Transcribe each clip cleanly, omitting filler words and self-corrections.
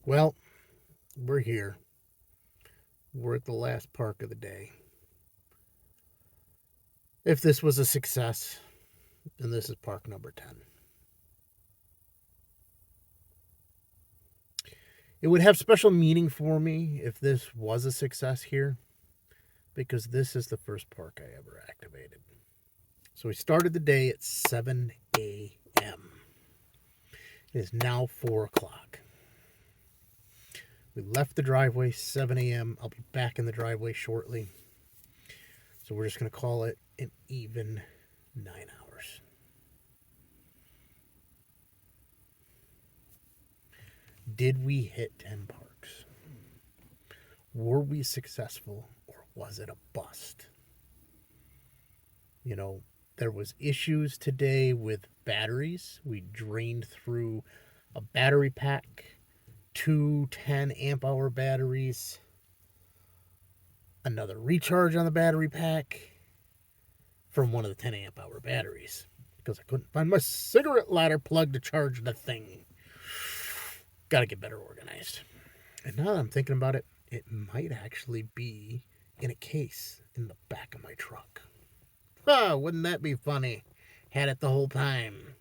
Well, we're here. We're at the last park of the day. If this was a success, then this is park number 10. It would have special meaning for me if this was a success here, because this is the first park I ever activated. So we started the day at 7 a.m. It is now 4 o'clock. We left the driveway 7 a.m. I'll be back in the driveway shortly. So we're just going to call it an even 9 hours. Did we hit 10 parks? Were we successful, or was it a bust? There was issues today with batteries. We drained through a battery pack, two 10 amp hour batteries, another recharge on the battery pack from one of the 10 amp hour batteries because I couldn't find my cigarette lighter plug to charge the thing. Got to get better organized. And now that I'm thinking about it, it might actually be in a case in the back of my truck. Wouldn't that be funny? Had it the whole time.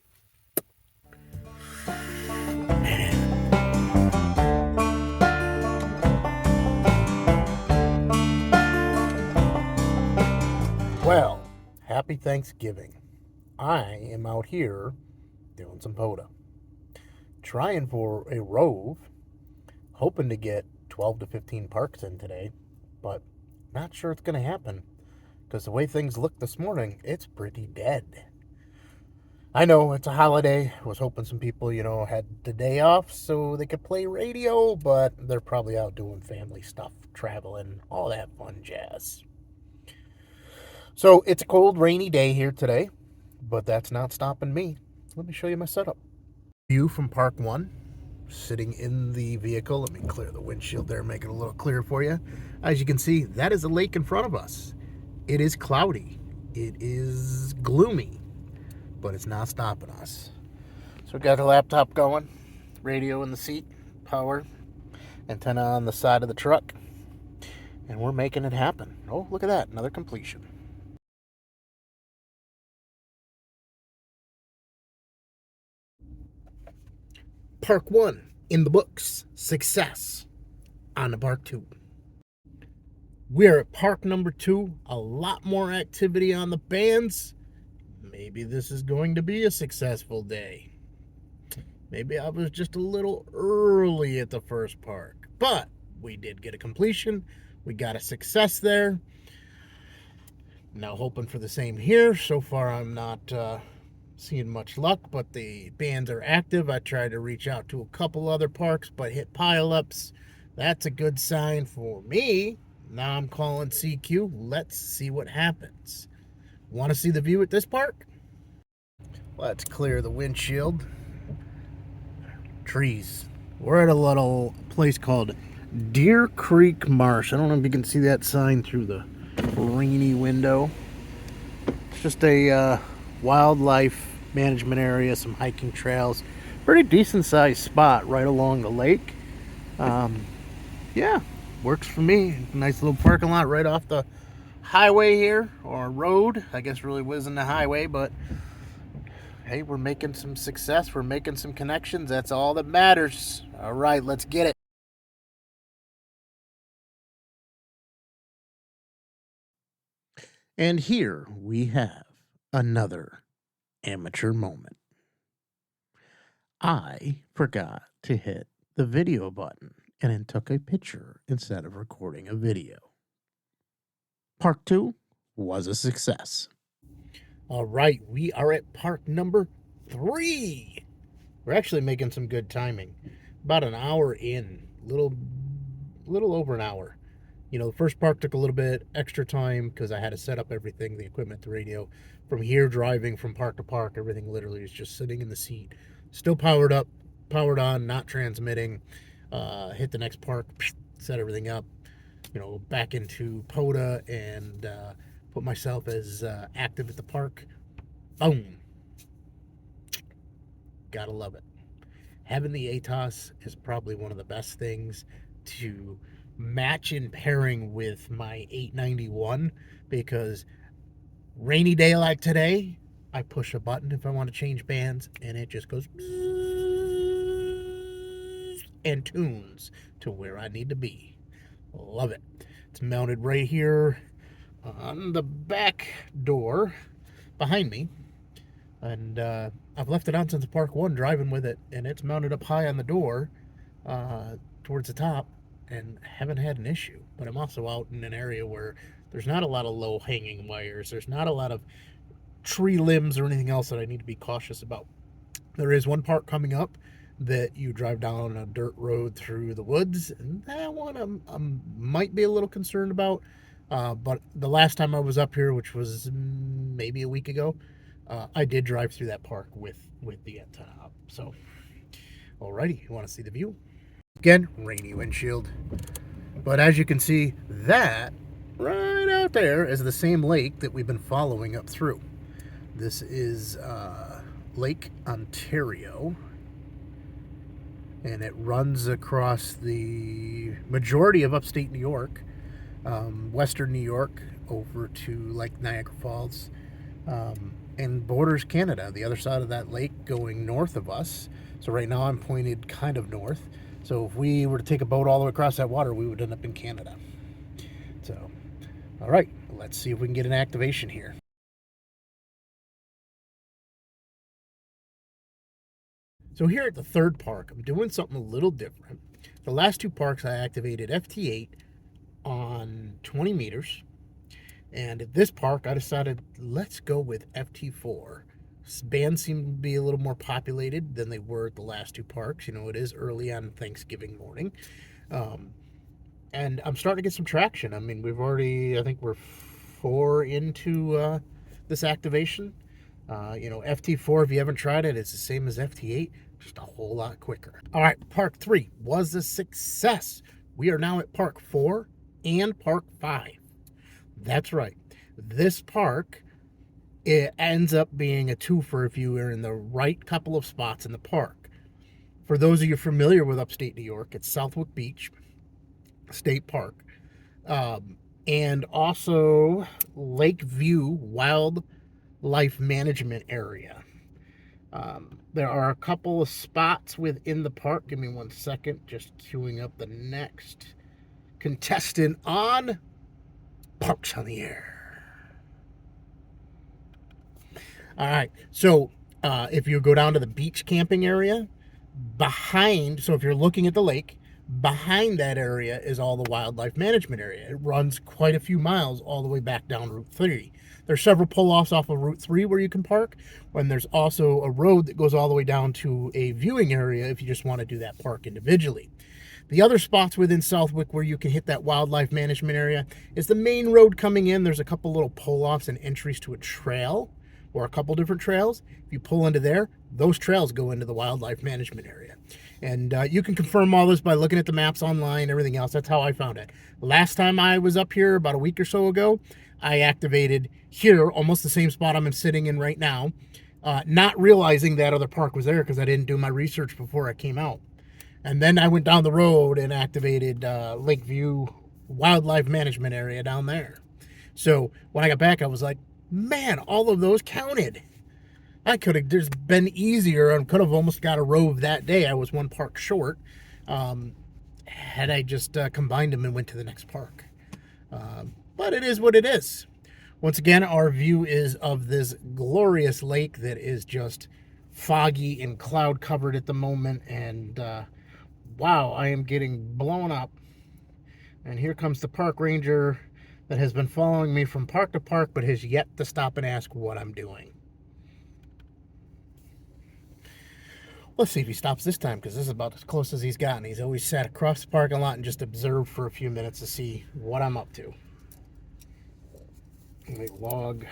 Well, happy Thanksgiving. I am out here doing some POTA. Trying for a Rove, hoping to get 12 to 15 parks in today, but not sure it's going to happen because the way things look this morning, it's pretty dead. I know it's a holiday. I was hoping some people, had the day off so they could play radio, but they're probably out doing family stuff, traveling, all that fun jazz. So it's a cold, rainy day here today, but that's not stopping me. Let me show you my setup. View from Park 1, sitting in the vehicle. Let me clear the windshield there, make it a little clearer for you. As you can see, that is a lake in front of us. It is cloudy. It is gloomy, but it's not stopping us. So we got the laptop going, radio in the seat, power, antenna on the side of the truck, and we're making it happen. Oh, look at that, another completion. Park 1 in the books. Success. On to Park 2. We're at park number 2. A lot more activity on the bands. Maybe this is going to be a successful day. Maybe I was just a little early at the first park. But we did get a completion. We got a success there. Now hoping for the same here. So far I'm not seeing much luck, but the bands are active. I tried to reach out to a couple other parks, but hit pileups. That's a good sign for me. Now I'm calling CQ. Let's see what happens. Want to see the view at this park? Let's clear the windshield. Trees. We're at a little place called Deer Creek Marsh. I don't know if you can see that sign through the rainy window. It's just a wildlife management area, some hiking trails. Pretty decent sized spot right along the lake. Yeah, works for me. Nice little parking lot right off the highway here, or road. I guess really wasn't a highway, but hey, we're making some success. We're making some connections. That's all that matters. All right, let's get it. And here we have another amateur moment. I forgot to hit the video button and it took a picture instead of recording a video. Park 2 was a success. All right, we are at park number 3. We're actually making some good timing. About an hour in, little over an hour. The first park took a little bit extra time because I had to set up everything, the equipment, the radio. From here, driving from park to park, everything literally is just sitting in the seat. Still powered up, powered on, not transmitting. Hit the next park, set everything up, back into POTA and put myself as active at the park. Boom. Gotta love it. having the ATOS is probably one of the best things to match in pairing with my 891, because rainy day like today, I push a button if I want to change bands and it just goes and tunes to where I need to be. Love it. It's mounted right here on the back door behind me, and I've left it on since Park 1 driving with it, and it's mounted up high on the door towards the top, and haven't had an issue. But I'm also out in an area where there's not a lot of low hanging wires, there's not a lot of tree limbs or anything else that I need to be cautious about. There is one part coming up that you drive down a dirt road through the woods, and that one I might be a little concerned about. But the last time I was up here, which was maybe a week ago, I did drive through that park with the antenna up. So, alrighty, you want to see the view? Again, rainy windshield. But as you can see, that right out there is the same lake that we've been following up through. This is Lake Ontario, and it runs across the majority of upstate New York, western New York, over to Lake Niagara Falls, and borders Canada, the other side of that lake going north of us. So right now I'm pointed kind of north. So if we were to take a boat all the way across that water, we would end up in Canada. So, all right, let's see if we can get an activation here. So here at the third park, I'm doing something a little different. The last two parks I activated FT8 on 20 meters. And at this park, I decided, let's go with FT4. Bands seem to be a little more populated than they were at the last two parks. You know, it is early on Thanksgiving morning. And I'm starting to get some traction. I mean, I think we're 4 into this activation. FT4, if you haven't tried it, it's the same as FT8, just a whole lot quicker. All right, Park 3 was a success. We are now at Park 4 and Park 5. That's right. This park, it ends up being a twofer if you are in the right couple of spots in the park. For those of you familiar with upstate New York, it's Southwick Beach State Park, and also Lakeview Wildlife Management Area. There are a couple of spots within the park. Give me 1 second, just queuing up the next contestant on Parks on the Air. All right, so if you go down to the beach camping area, so if you're looking at the lake, behind that area is all the wildlife management area. It runs quite a few miles all the way back down Route 3. There's several pull-offs off of Route 3 where you can park, and there's also a road that goes all the way down to a viewing area if you just want to do that park individually. The other spots within Southwick where you can hit that wildlife management area is the main road coming in. There's a couple little pull-offs and entries to a trail, or a couple different trails. If you pull into there, those trails go into the wildlife management area. And you can confirm all this by looking at the maps online, everything else. That's how I found it. Last time I was up here, about a week or so ago, I activated here, almost the same spot I'm sitting in right now, not realizing that other park was there because I didn't do my research before I came out. And then I went down the road and activated Lakeview Wildlife Management Area down there. So when I got back, I was like, man, all of those counted. I could have just been easier and could have almost got a Rove that day. I was one park short. Had I just combined them and went to the next park. But it is what it is. Once again, our view is of this glorious lake that is just foggy and cloud covered at the moment. And wow, I am getting blown up. And here comes the park ranger that has been following me from park to park, but has yet to stop and ask what I'm doing. Let's see if he stops this time, because this is about as close as he's gotten. He's always sat across the parking lot and just observed for a few minutes to see what I'm up to. Let me log,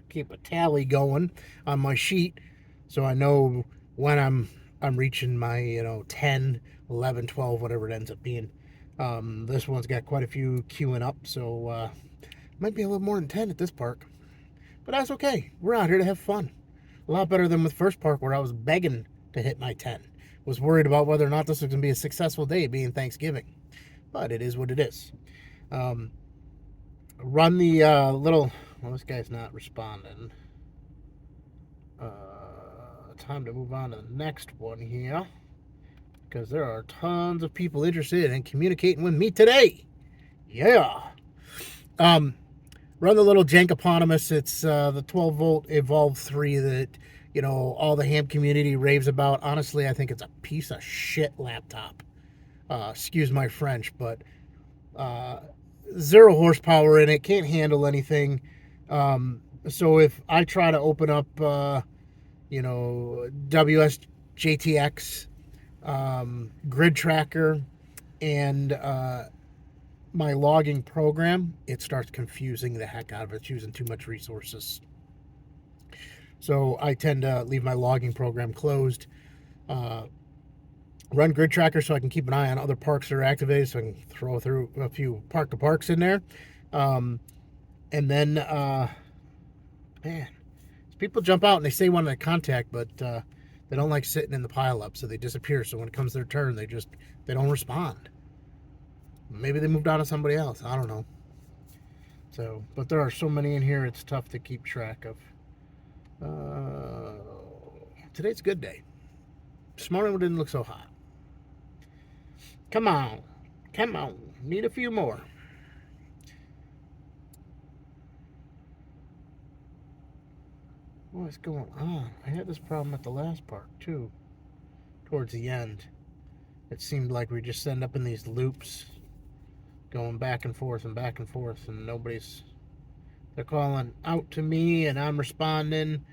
keep a tally going on my sheet so I know when I'm reaching my 10, 11, 12, whatever it ends up being. This one's got quite a few queuing up, so might be a little more than 10 at this park. But that's okay. We're out here to have fun. A lot better than with first park where I was begging to hit my 10. Was worried about whether or not this was going to be a successful day being Thanksgiving. But it is what it is. Run the little... Well, this guy's not responding. Time to move on to the next one here. Because there are tons of people interested in communicating with me today. Yeah. Run the little Jankopotamus. It's the 12-volt Evolve 3 that, all the ham community raves about. Honestly, I think it's a piece of shit laptop. Excuse my French, but 0 horsepower in it. Can't handle anything. So if I try to open up, WSJTX, grid tracker, and my logging program, it starts confusing the heck out of it. It's using too much resources. So I tend to leave my logging program closed. Run grid tracker so I can keep an eye on other parks that are activated, so I can throw through a few park-to-parks in there. And then, man, people jump out and they say want to contact, but they don't like sitting in the pile-up, so they disappear. So when it comes their turn, they don't respond. Maybe they moved on to somebody else. I don't know. So, but there are so many in here, it's tough to keep track of. Today's a good day. This morning didn't look so hot. Come on. Need a few more. What's going on? I had this problem at the last park, too. Towards the end. It seemed like we just end up in these loops, going back and forth, and nobody's... They're calling out to me, and I'm responding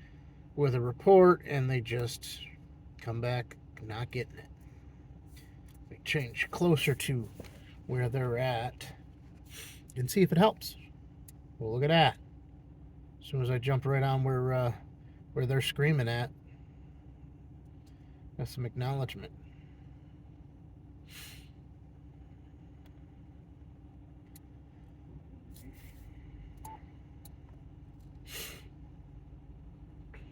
with a report, and they just come back not getting it. We change closer to where they're at and see if it helps. Well, look at that. As soon as I jump right on where they're screaming at, that's some acknowledgement.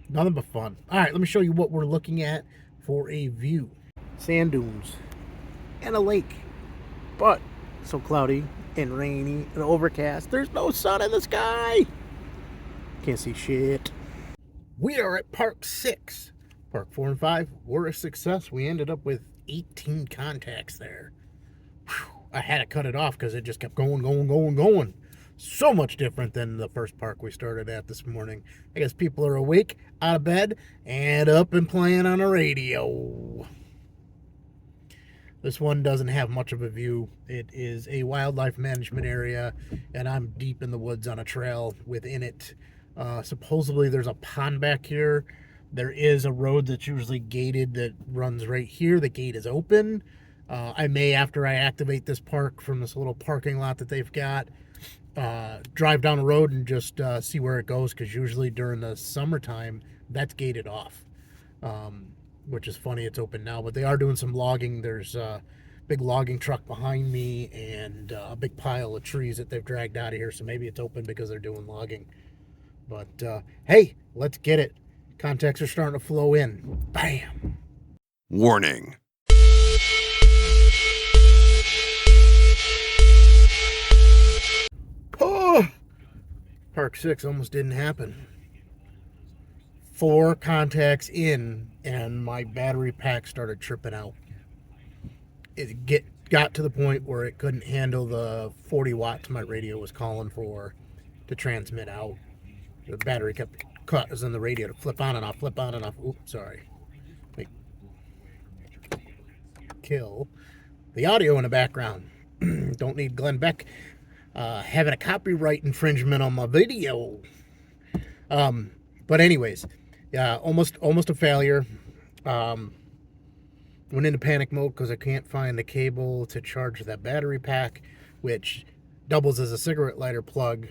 Nothing but fun. All right, let me show you what we're looking at for a view. Sand dunes and a lake, but so cloudy and rainy and overcast. There's no sun in the sky. Can't see shit. We are at Park 6. Park 4 and 5 were a success. We ended up with 18 contacts there. Whew. I had to cut it off because it just kept going. So much different than the first park we started at this morning. I guess people are awake, out of bed, and up and playing on a radio. This one doesn't have much of a view. It is a wildlife management area, and I'm deep in the woods on a trail within it. Supposedly there's a pond back here. There is a road that's usually gated that runs right here. The gate is open. I may, after I activate this park from this little parking lot that they've got, drive down the road and just see where it goes, because usually during the summertime that's gated off, which is funny. It's open now, but they are doing some logging. There's a big logging truck behind me and a big pile of trees that they've dragged out of here, so maybe it's open because they're doing logging. But hey, let's get it. Contacts are starting to flow in. Bam. Warning. Oh, Park 6 almost didn't happen. 4 contacts in, and my battery pack started tripping out. It got to the point where it couldn't handle the 40 watts my radio was calling for to transmit out. The battery kept causing the radio to flip on and off. Oops, sorry. Wait. Kill the audio in the background. Don't need Glenn Beck having a copyright infringement on my video. But anyways, almost a failure. Went into panic mode because I can't find the cable to charge that battery pack, which doubles as a cigarette lighter plug.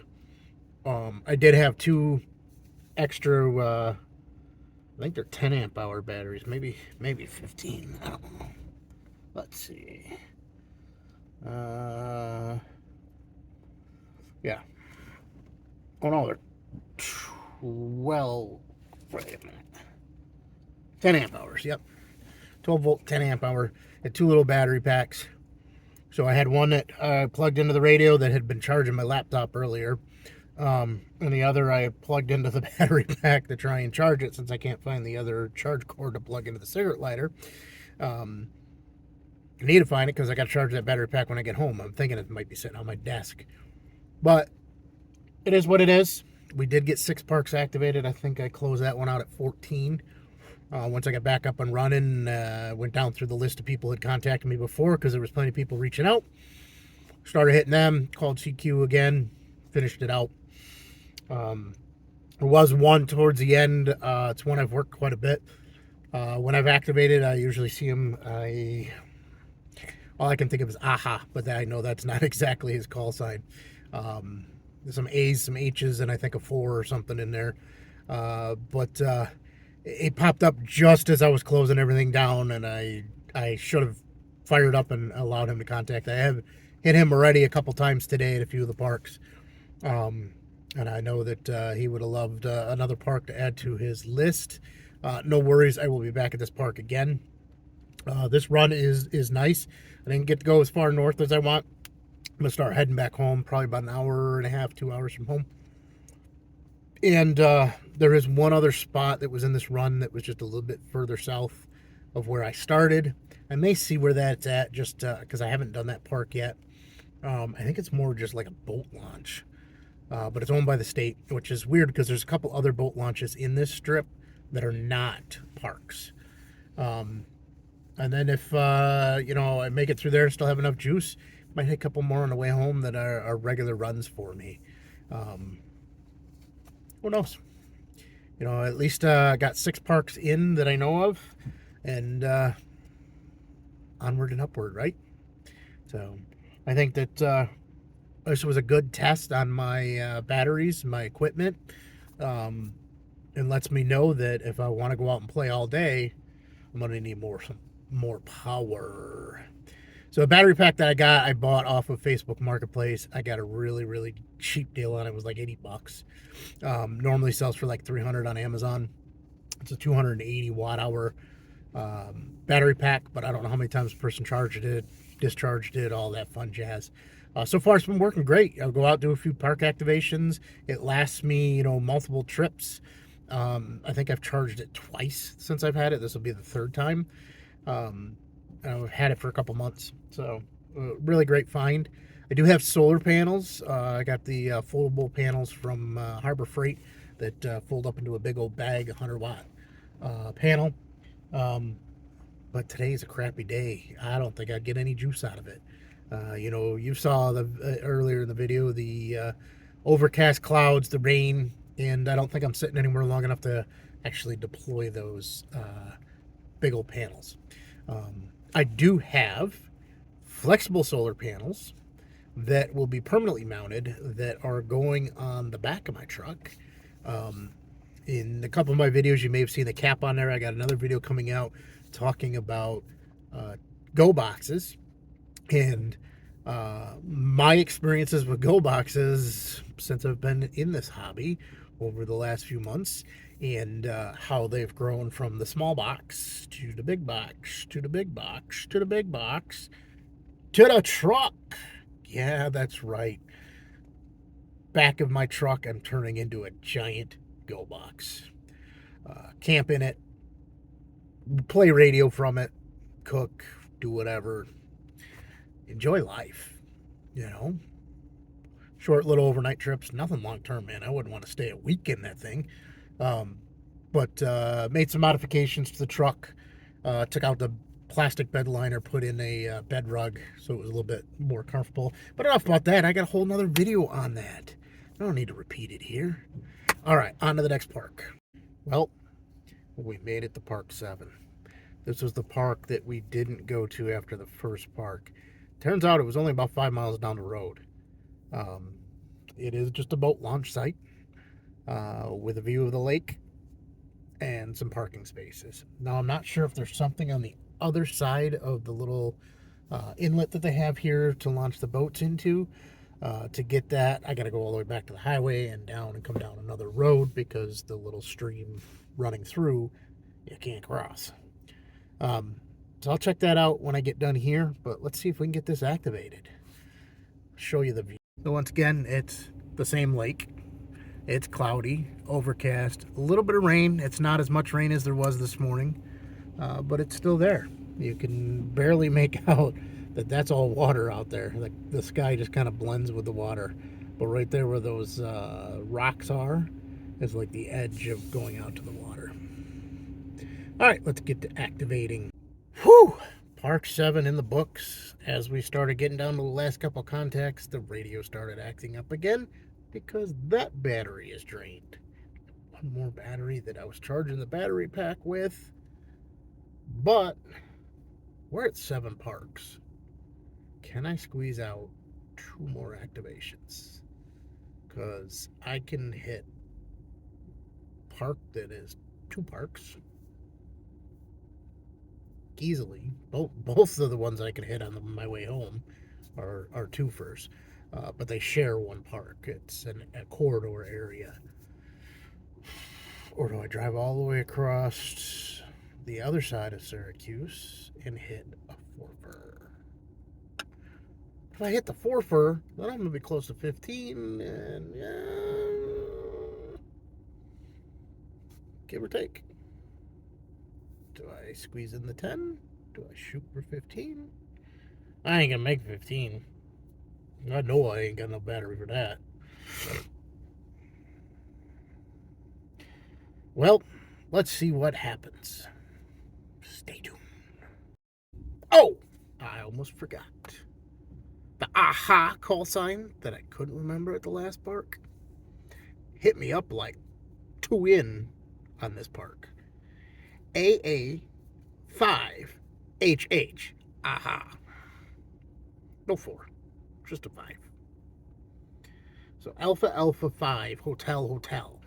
I did have 2 extra, I think they're 10 amp hour batteries, maybe 15. I don't know. Let's see. Yeah. Oh no, they're 12. Wait a minute. 10 amp hours, yep. 12 volt, 10 amp hour. Had two little battery packs. So I had one that plugged into the radio that had been charging my laptop earlier. And the other I plugged into the battery pack to try and charge it, since I can't find the other charge cord to plug into the cigarette lighter. I need to find it because I got to charge that battery pack when I get home. I'm thinking it might be sitting on my desk. But it is what it is. We did get 6 parks activated. I think I closed that one out at 14. Once I got back up and running, went down through the list of people who had contacted me before, because there was plenty of people reaching out. Started hitting them, called CQ again, finished it out. There was one towards the end. It's one I've worked quite a bit. When I've activated, I usually see him. All I can think of is AHA, but I know that's not exactly his call sign. There's some A's, some H's, and I think a 4 or something in there. But it popped up just as I was closing everything down, and I should have fired up and allowed him to contact. I have hit him already a couple times today at a few of the parks. And I know that he would have loved another park to add to his list. No worries, I will be back at this park again. This run is nice. I didn't get to go as far north as I want. I'm going to start heading back home, probably about an hour and a half, 2 hours from home. And there is one other spot that was in this run that was just a little bit further south of where I started. I may see where that's at, just because I haven't done that park yet. I think it's more just like a boat launch. But it's owned by the state, which is weird because there's a couple other boat launches in this strip that are not parks. And then if, I make it through there and still have enough juice, might hit a couple more on the way home that are regular runs for me. Who knows? At least I got 6 parks in that I know of, and onward and upward, right? So I think that this was a good test on my batteries, my equipment, and lets me know that if I want to go out and play all day, I'm going to need more power. So a battery pack that I bought off of Facebook Marketplace. I got a really, really cheap deal on it. It was like $80. Normally sells for like $300 on Amazon. It's a 280 watt hour battery pack, but I don't know how many times the person charged it, discharged it, all that fun jazz. So far, it's been working great. I'll go out, do a few park activations. It lasts me, multiple trips. I think I've charged it twice since I've had it. This will be the 3rd time. I've had it for a couple months. So, really great find. I do have solar panels. I got the foldable panels from Harbor Freight that fold up into a big old bag, 100-watt panel. But today's a crappy day. I don't think I'd get any juice out of it. You saw earlier in the video the overcast clouds, the rain, and I don't think I'm sitting anywhere long enough to actually deploy those big old panels. I do have flexible solar panels that will be permanently mounted that are going on the back of my truck. In a couple of my videos, you may have seen the cap on there. I got another video coming out talking about go boxes and my experiences with go boxes since I've been in this hobby over the last few months, and how they've grown from the small box to the big box to the big box to the big box to the truck. Yeah, that's right. Back of my truck, I'm turning into a giant go box. Camp in it, play radio from it, cook, do whatever. Enjoy life, Short little overnight trips, nothing long term, man. I wouldn't want to stay a week in that thing. But made some modifications to the truck. Took out the plastic bed liner, put in a bed rug so it was a little bit more comfortable. But enough about that. I got a whole nother video on that. I don't need to repeat it here. All right, on to the next park. Well, we made it to Park 7. This was the park that we didn't go to after the first park. Turns out it was only about 5 miles down the road. It is just a boat launch site with a view of the lake and some parking spaces. Now, I'm not sure if there's something on the other side of the little inlet that they have here to launch the boats into. To get that, I got to go all the way back to the highway and down and come down another road because the little stream running through you can't cross. So I'll check that out when I get done here, but let's see if we can get this activated. Show you the view. So once again, it's the same lake. It's cloudy, overcast, a little bit of rain. It's not as much rain as there was this morning, but it's still there. You can barely make out that that's all water out there. Like the sky just kind of blends with the water. But right there where those rocks are is like the edge of going out to the water. All right, let's get to activating. Whew! Park 7 in the books. As we started getting down to the last couple of contacts, the radio started acting up again because that battery is drained. One more battery that I was charging the battery pack with. But we're at 7 parks. Can I squeeze out 2 more activations? Because I can hit park that is 2 parks easily. Both of the ones I can hit on my way home are 2-fers. But they share 1 park. It's a corridor area. Or do I drive all the way across the other side of Syracuse and hit a 4-fer? If I hit the 4-fer, then I'm going to be close to 15, and give or take. Do I squeeze in the 10? Do I shoot for 15? I ain't going to make 15. I know I ain't got no battery for that. Well, let's see what happens. Stay tuned. Oh, I almost forgot. The aha call sign that I couldn't remember at the last park hit me up like 2 in on this park. AA5HH. Aha. No 4. Just a 5. So Alpha Alpha 5 Hotel.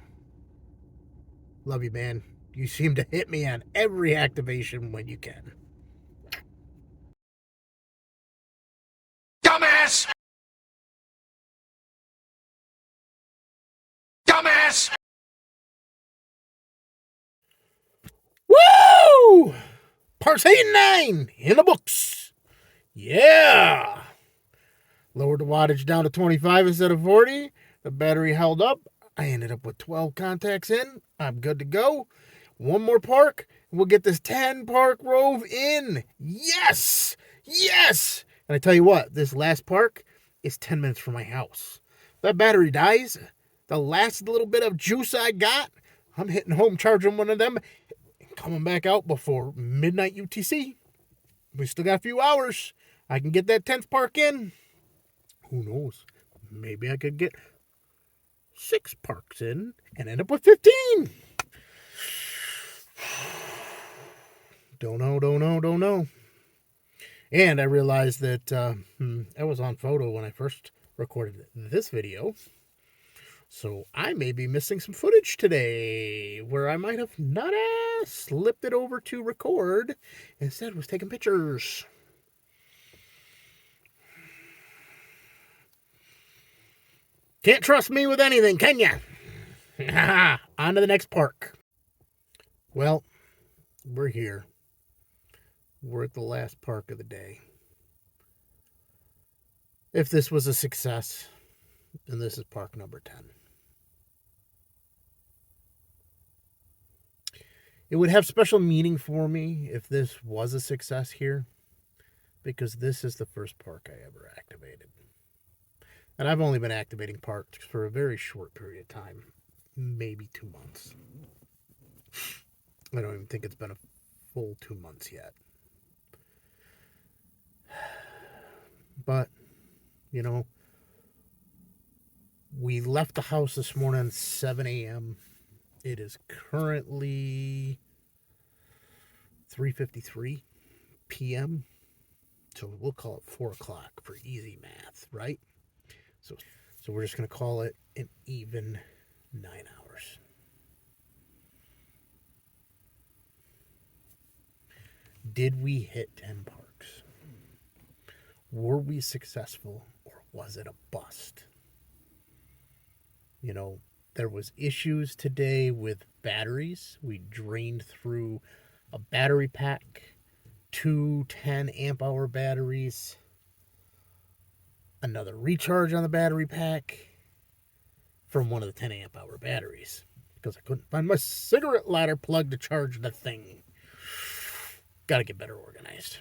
Love you, man. You seem to hit me on every activation when you can. Dumbass! Dumbass! Woo! Parks 8 and 9 in the books. Yeah. Lowered the wattage down to 25 instead of 40. The battery held up. I ended up with 12 contacts in. I'm good to go. 1 more park. We'll get this 10-park Rove in. Yes! Yes! And I tell you what, this last park is 10 minutes from my house. If that battery dies, the last little bit of juice I got, I'm hitting home, charging one of them, and coming back out before midnight UTC. We still got a few hours. I can get that 10th park in. Who knows? Maybe I could get 6 parks in and end up with 15. Don't know. And I realized that I was on photo when I first recorded this video. So I may be missing some footage today where I might have not slipped it over to record. Instead, was taking pictures. Can't trust me with anything, can ya? On to the next park. Well, we're here. We're at the last park of the day. If this was a success, then this is park number 10. It would have special meaning for me if this was a success here, because this is the first park I ever activated. And I've only been activating parks for a very short period of time, maybe 2 months. I don't even think it's been a full 2 months yet. But, you know, we left the house this morning at 7 a.m. It is currently 3:53 p.m. So we'll call it 4 o'clock for easy math, right? So we're just going to call it an even 9 hours. Did we hit 10 parks? Were we successful, or was it a bust? You know, There was issues today with batteries. We drained through a battery pack, two 10 amp hour batteries, another recharge on the battery pack from one of the 10 amp hour batteries because I couldn't find my cigarette lighter plug to charge the thing. Got to get better organized.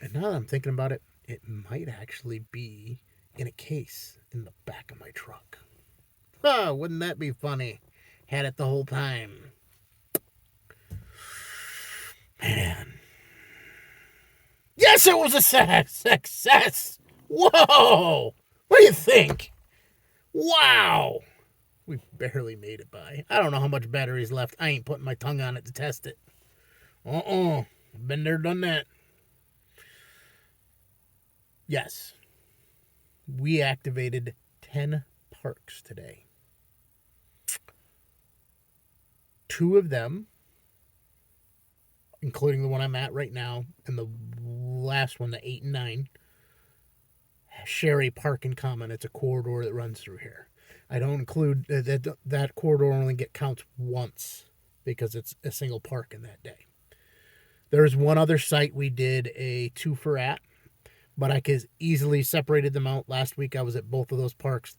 And now that I'm thinking about it, it might actually be in a case in the back of my truck. Oh, wouldn't that be funny? Had it the whole time. Man. Yes, it was a success. Whoa. What do you think? Wow. We barely made it by. I don't know how much battery's left. I ain't putting my tongue on it to test it. Been there, done that. Yes. We activated 10 parks today. 2 of them, including the one I'm at right now, and the last one, the 8 and 9, share a park in common. It's a corridor that runs through here. I don't include that corridor only counts once because it's a single park in that day. There's one other site we did a 2 for at, but I could easily separated them out. Last week I was at both of those parks.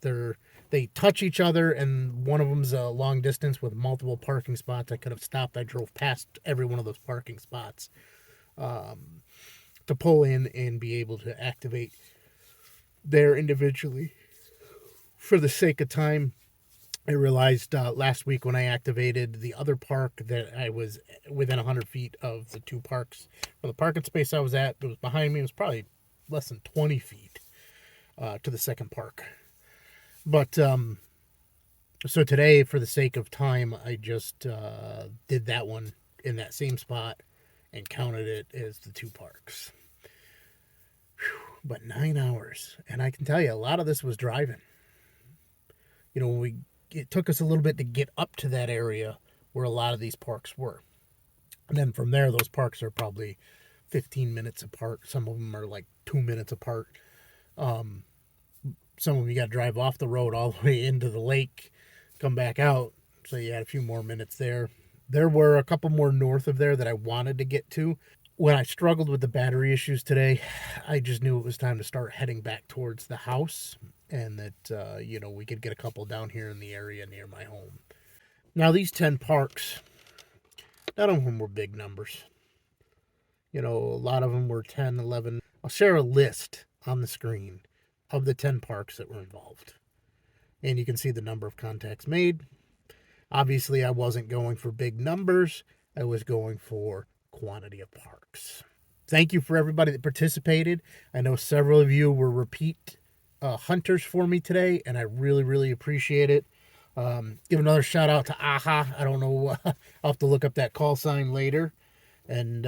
They touch each other, and one of them's a long distance with multiple parking spots. I could have stopped. I drove past every one of those parking spots to pull in and be able to activate there individually. For the sake of time, I realized last week when I activated the other park that I was within 100 feet of the 2 parks. For the parking space I was at, it was behind me. It was probably less than 20 feet to the second park. But so today, for the sake of time, I just did that one in that same spot and counted it as the 2 parks. Whew, but 9 hours. And I can tell you, a lot of this was driving. You know, it took us a little bit to get up to that area where a lot of these parks were. And then from there, those parks are probably 15 minutes apart. Some of them are like 2 minutes apart. Some of them you got to drive off the road all the way into the lake, come back out. So you had a few more minutes there. There were a couple more north of there that I wanted to get to. When I struggled with the battery issues today, I just knew it was time to start heading back towards the house, and that, we could get a couple down here in the area near my home. Now, these 10 parks, none of them were big numbers. A lot of them were 10, 11. I'll share a list on the screen of the 10 parks that were involved. And you can see the number of contacts made. Obviously, I wasn't going for big numbers. I was going for quantity of parks. Thank you for everybody that participated. I know several of you were repeat hunters for me today, and I really, really appreciate it. Give another shout out to AHA. I don't know. I'll have to look up that call sign later and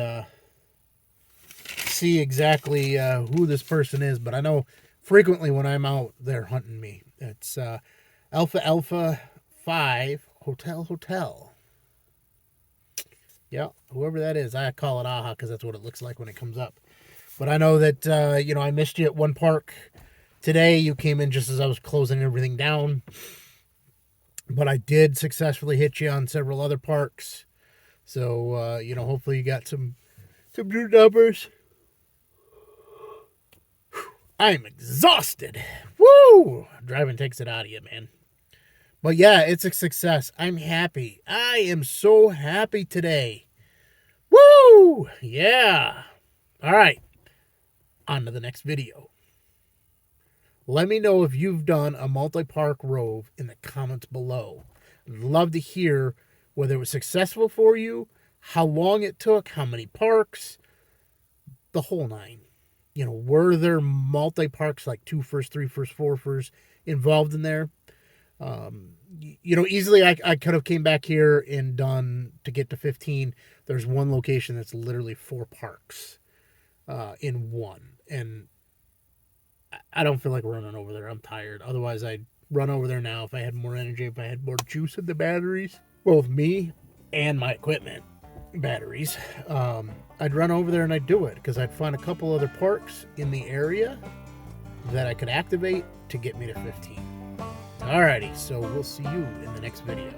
see exactly who this person is. But I know frequently when I'm out, they're hunting me. It's Alpha 5 Hotel. Yeah, whoever that is, I call it AHA because that's what it looks like when it comes up. But I know that, I missed you at one park today. You came in just as I was closing everything down. But I did successfully hit you on several other parks. So, hopefully you got some new numbers. I'm exhausted. Woo! Driving takes it out of you, man. But yeah, it's a success. I'm happy. I am so happy today. Woo! Yeah. All right. On to the next video. Let me know if you've done a multi-park rove in the comments below. I'd love to hear whether it was successful for you, how long it took, how many parks, the whole 9. Were there multi-parks like 2 first, 3 first, 4 first involved in there? Easily I could have came back here and done to get to 15. There's one location that's literally 4 parks in one. And I don't feel like running over there. I'm tired. Otherwise, I'd run over there now if I had more energy, if I had more juice in the batteries. Both me and my equipment batteries. I'd run over there and I'd do it because I'd find a couple other parks in the area that I could activate to get me to 15. All Alrighty, so we'll see you in the next video.